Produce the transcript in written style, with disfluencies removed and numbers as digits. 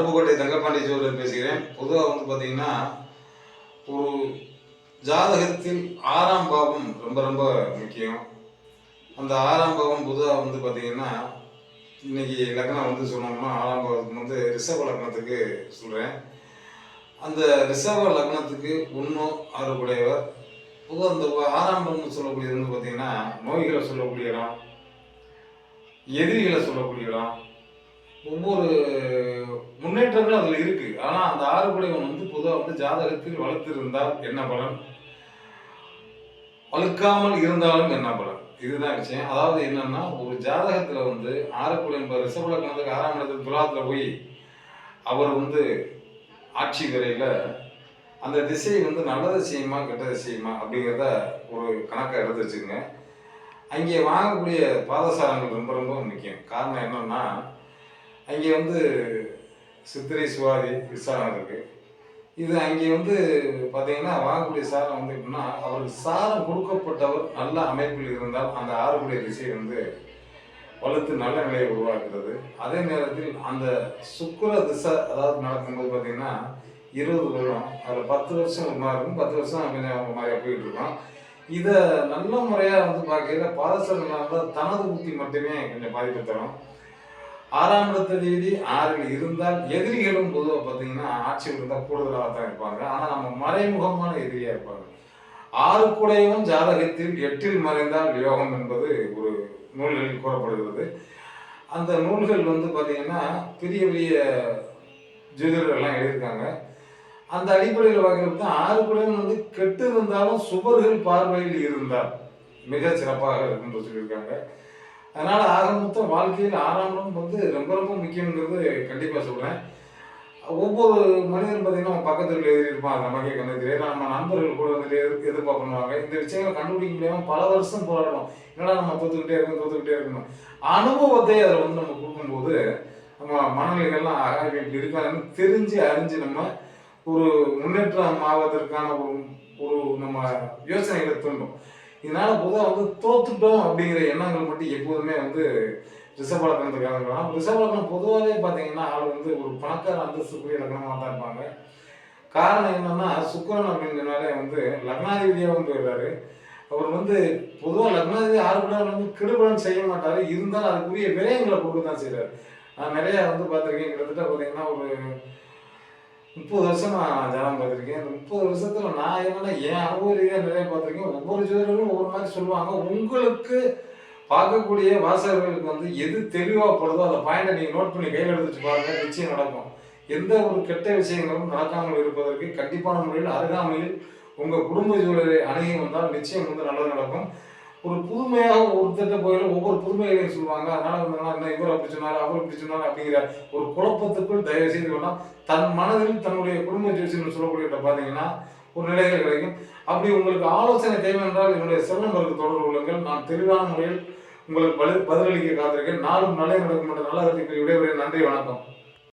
அருப்புக்கோட்டை தங்கப்பாண்டி ஜோதிடர் பேசுகிறேன். பொதுவாக வந்து பார்த்தீங்கன்னா, ஒரு ஜாதகத்தில் 6ஆம் பாவம் ரொம்ப ரொம்ப முக்கியம். அந்த 6ஆம் பாவம் பொதுவாக வந்து பார்த்தீங்கன்னா, இன்னைக்கு லக்னம் வந்து சொன்னோம்னா 6ஆம் பாவத்துக்கு வந்து ரிஷப லக்னத்துக்கு சொல்கிறேன். அந்த ரிஷப லக்னத்துக்கு 1 6 கூடையவர். பொதுவாக அந்த 6ஆம் பாவம்னு சொல்லக்கூடியது வந்து பார்த்தீங்கன்னா, நோய்களை சொல்லக்கூடிய இடம், எதிரிகளை சொல்லக்கூடிய இடம், ஒவ்வொரு முன்னேற்றங்களும் அதில் இருக்கு. ஆனால் அந்த 6 கூடையவன் வந்து பொதுவாக வந்து ஜாதகத்தில் வளர்த்திருந்தால் என்ன பலன், வலுக்காமல் இருந்தாலும் என்ன பலன், இதுதான் விஷயம். அதாவது என்னன்னா, ஒரு ஜாதகத்தில் வந்து 6 கூடையன் ரிஷப லக்னத்துக்கு 6ஆம் இடத்துக்கு துலாத்தில் போய் அவர் வந்து ஆட்சி வரையில் அந்த திசை வந்து நல்லது செய்யுமா கெட்டது செய்யுமா அப்படிங்கிறத ஒரு கணக்கை எடுத்து வச்சுக்கோங்க. அங்கே வாங்கக்கூடிய பாதசாரங்கள் ரொம்ப ரொம்ப முக்கியம். காரணம் என்னன்னா, அங்கே வந்து சித்திரை சுவாதி விசாரம் இருக்குது. இது அங்கே வந்து பார்த்தீங்கன்னா வாங்கக்கூடிய சாரம் வந்து எப்படின்னா, அவருக்கு சாரம் கொடுக்கப்பட்டவர் நல்ல அமைப்பில் இருந்தால் அந்த 6 கூடிய திசை வந்து வலுத்து நல்ல நிலையை உருவாக்குறது. அதே நேரத்தில் அந்த சுக்கிர திசை அதாவது நடக்கும்போது பார்த்தீங்கன்னா 20 வருடம், அதில் 10 வருஷம் ஒரு மாதிரி இருக்கும், 10 வருஷம் கொஞ்சம் மாதிரியாக போயிட்டு இருக்கோம். இதை நல்ல முறையாக வந்து பார்க்கையில் பாதசரங்களாக இருந்தால் தனது புத்தி மட்டுமே கொஞ்சம் பாதிப்பு தரும். 6ஆம் இடத்ததிபதி 6ல் இருந்தால் எதிரிகளும் பொதுவாக பார்த்தீங்கன்னா ஆட்சியில் இருந்தால் கூடுதலாக தான் இருப்பாங்க. ஆனால் நம்ம மறைமுகமான எதிரியாக இருப்பாங்க. 6 கூடையவன் ஜாதகத்தில் 8ல் மறைந்தால் யோகம் என்பது ஒரு நூல்களில் கூறப்படுகிறது. அந்த நூல்கள் வந்து பார்த்தீங்கன்னா பெரிய பெரிய ஜோதிடர்கள்லாம் எழுதியிருக்காங்க. அந்த அடிப்படையில் பார்க்கறது 6 கூடையவன் வந்து கெட்டு இருந்தாலும் சுபர்கள் பார்வையில் இருந்தால் மிக சிறப்பாக இருக்குன்னு சொல்லியிருக்காங்க. அதனால் ஆக மொத்தம் வாழ்க்கையில் 6ஆம் இடம் வந்து ரொம்ப ரொம்ப முக்கியங்கிறது கண்டிப்பாக சொல்கிறேன். ஒவ்வொரு மனிதரும் பார்த்தீங்கன்னா பக்கத்தில் எழுதியிருப்பான், நமக்கே கண்ணு தெரியாது. நம்ம நண்பர்கள் கூட வந்து எதிர்பார்ப்பு பண்ணுவாங்க. இந்த விஷயங்களை கண்டுபிடிக்க முடியாமல் பல வருஷம் போராடணும். என்னடா நம்ம தோத்துக்கிட்டே இருக்கணும். அனுபவத்தை அதில் வந்து நம்ம கொடுக்கும்போது நம்ம மனநிலைகள்லாம் இப்படி இருக்காதுன்னு தெரிஞ்சு அறிஞ்சு நம்ம ஒரு முன்னேற்றம் ஆவதற்கான ஒரு நம்ம யோசனைகளை தூண்டும். இதனால் பொதுவாக வந்து தோத்துட்டோம் அப்படிங்கிற எண்ணங்கள் மட்டும் எப்போதுமே வந்து ரிஷப லக்னத்துக்காக. ரிஷப லக்னம் பொதுவாகவே பார்த்தீங்கன்னா ஆள் வந்து ஒரு பணக்கார அந்தஸ்துக்குரிய லக்னமாக தான் இருப்பாங்க. காரணம் என்னன்னா, சுக்கிரன் அப்படிங்கிறனாலே வந்து லக்னாதிபதியாகவும் போயிடுறாரு. அவர் வந்து பொதுவாக லக்னாதிபதி 6 கூடையவன் வந்து கெடுபலன் செய்ய மாட்டார். இருந்தாலும் அதுக்குரிய விரயங்களை கொடுக்க தான் செய்கிறார். நான் நிறையா வந்து பார்த்துருக்கேன். கிட்டத்தட்ட பார்த்தீங்கன்னா ஒரு 30 வருஷம் நான் ஜாதகம் பார்த்துருக்கேன். அந்த 30 வருஷத்தில் நான் என்னன்னா என் அனுபவ ரீதியாக நிறைய பார்த்துருக்கேன். ஒவ்வொரு ஜோதிடர்களும் ஒவ்வொரு மாதிரி சொல்லுவாங்க. உங்களுக்கு பார்க்கக்கூடிய வாசகர்களுக்கு வந்து எது தெளிவாக படுதோ அந்த பாயிண்டை நீங்கள் நோட் பண்ணி கையில் எடுத்துட்டு பாருங்க, நிச்சயம் நடக்கும். எந்த ஒரு கெட்ட விஷயங்களும் நடக்காமல் இருப்பதற்கு கண்டிப்பான முறையில் அருகாமையில் உங்கள் குடும்ப ஜோதிடரை அணுகி வந்தால் நிச்சயம் வந்து நல்லது நடக்கும். ஒரு புதுமையாக ஒருத்தட்ட போயில ஒவ்வொரு புதுமைகளையும் சொல்லுவாங்க. அதனால வந்து இவர் அப்படி சொன்னார், அவர் இப்படி சொன்னார் அப்படிங்கிற ஒரு குழப்பத்துக்குள் தயவு செய்து வேண்டாம். தன் மனதில் தன்னுடைய குடும்ப ஜோசியர்கள் சொல்லக்கூடியவற்றை பார்த்தீங்கன்னா ஒரு நிலைகள் கிடைக்கும். அப்படி உங்களுக்கு ஆலோசனை தேவை என்றால் என்னுடைய செல் நம்பருக்கு தொடர்பு கொள்ளுங்கள். நான் தெளிவான முறையில் உங்களுக்கு பதிலளிக்க காத்திருக்கேன். நாளும் நல்ல நடக்கும் என்ற நல்ல கருத்தை விடைபெறுகிறேன். நன்றி, வணக்கம்.